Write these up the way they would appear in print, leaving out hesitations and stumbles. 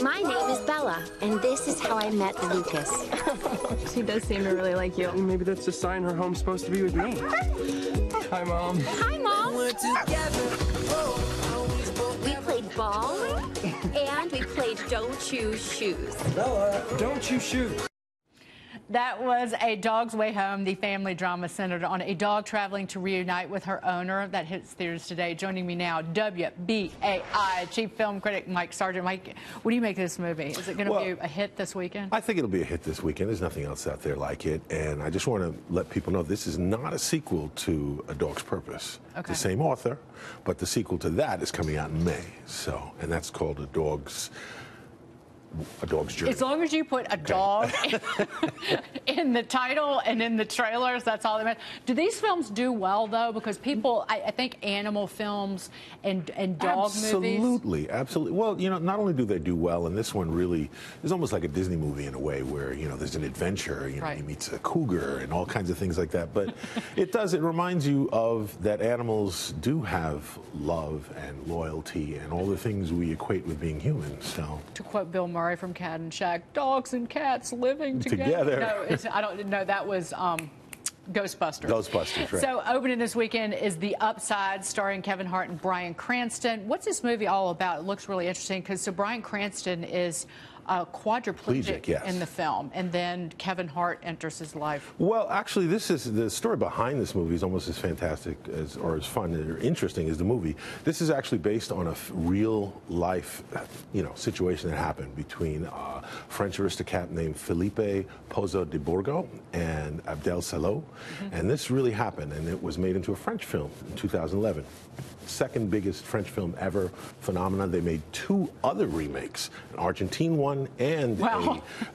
My name is Bella, and this is how I met Lucas. She does seem to really like you. Maybe that's a sign her home's supposed to be with me. Hi, Mom. Hi, Mom. We played ball, and we played Don't Choose Shoes. Bella, don't choose shoes. That was A Dog's Way Home, the family drama centered on a dog traveling to reunite with her owner. That hits theaters today. Joining me now, WBAI Chief Film Critic Mike Sargent. Mike, what do you make of this movie? Is it going to be a hit this weekend? I think it'll be a hit this weekend. There's nothing else out there like it. And I just want to let people know this is not a sequel to A Dog's Purpose. Okay. The same author, but the sequel to that is coming out in May. And that's called A Dog's Journey. As long as you put a dog in the title and in the trailers, that's all that matters. Do these films do well, though? Because people, I think animal films and dog movies. Absolutely. Well, you know, not only do they do well, and this one really is almost like a Disney movie in a way where, you know, there's an adventure, you know, he meets a cougar and all kinds of things like that. But it reminds you of that animals do have love and loyalty and all the things we equate with being human. So, to quote Bill Murray from Caddyshack, dogs and cats living together. No, I don't know. That was Ghostbusters. Ghostbusters, right. So opening this weekend is The Upside, starring Kevin Hart and Bryan Cranston. What's this movie all about? It looks really interesting because Bryan Cranston is quadriplegic in the film, and then Kevin Hart enters his life. Well, actually, this is the story behind this movie is almost as fantastic or as fun or interesting as the movie. This is actually based on a real life, situation that happened between a French aristocrat named Philippe Pozzo di Borgo and Abdel Salot, and this really happened, and it was made into a French film in 2011. Second biggest French film ever phenomenon. They made two other remakes, an Argentine one and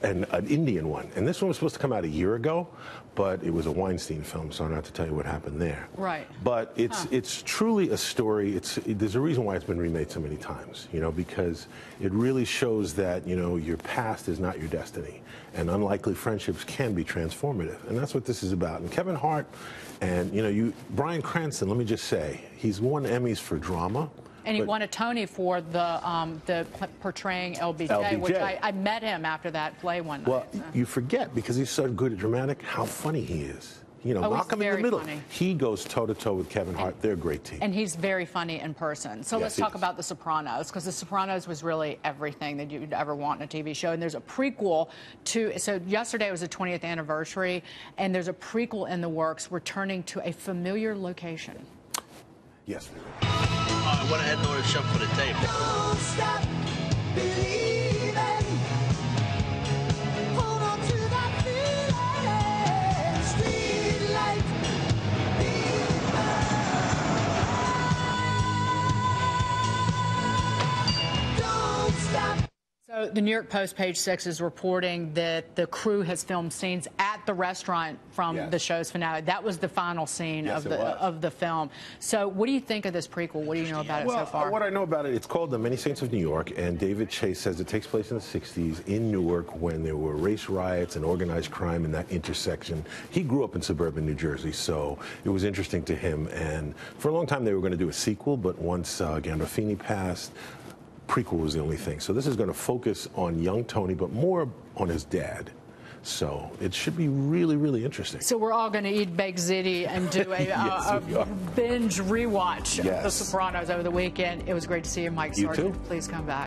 an Indian one. And this one was supposed to come out a year ago, but it was a Weinstein film, so I don't have to tell you what happened there. Right. But it's truly a story. There's a reason why it's been remade so many times, because it really shows that, your past is not your destiny. And unlikely friendships can be transformative. And that's what this is about. And Kevin Hart and, Bryan Cranston, let me just say, he's won Emmys for drama. And he won a Tony for the portraying LBJ, which I met him after that play one night. Well, you forget, because he's so good at dramatic, how funny he is. Knock him in the middle. Funny. He goes toe-to-toe with Kevin Hart. They're a great team. And he's very funny in person. So let's talk about The Sopranos, because The Sopranos was really everything that you'd ever want in a TV show. And there's a prequel so yesterday was the 20th anniversary, and there's a prequel in the works, returning to a familiar location. Yes. I went ahead and ordered something for the table. Don't stop believing. Hold on to that feeling. Street light, don't stop. So the New York Post, page 6, is reporting that the crew has filmed scenes at the restaurant from the show's finale. That was the final scene of the film. So what do you think of this prequel? What do you know about it so far? What I know about it, it's called The Many Saints of New York, and David Chase says it takes place in the 60s in Newark when there were race riots and organized crime in that intersection. He grew up in suburban New Jersey, so it was interesting to him. And for a long time they were going to do a sequel, but once Gandolfini passed, prequel was the only thing. So this is going to focus on young Tony, but more on his dad. So it should be really, really interesting. So we're all going to eat baked ziti and do a binge rewatch of The Sopranos over the weekend. It was great to see you, Mike Sargent. You too. Please come back.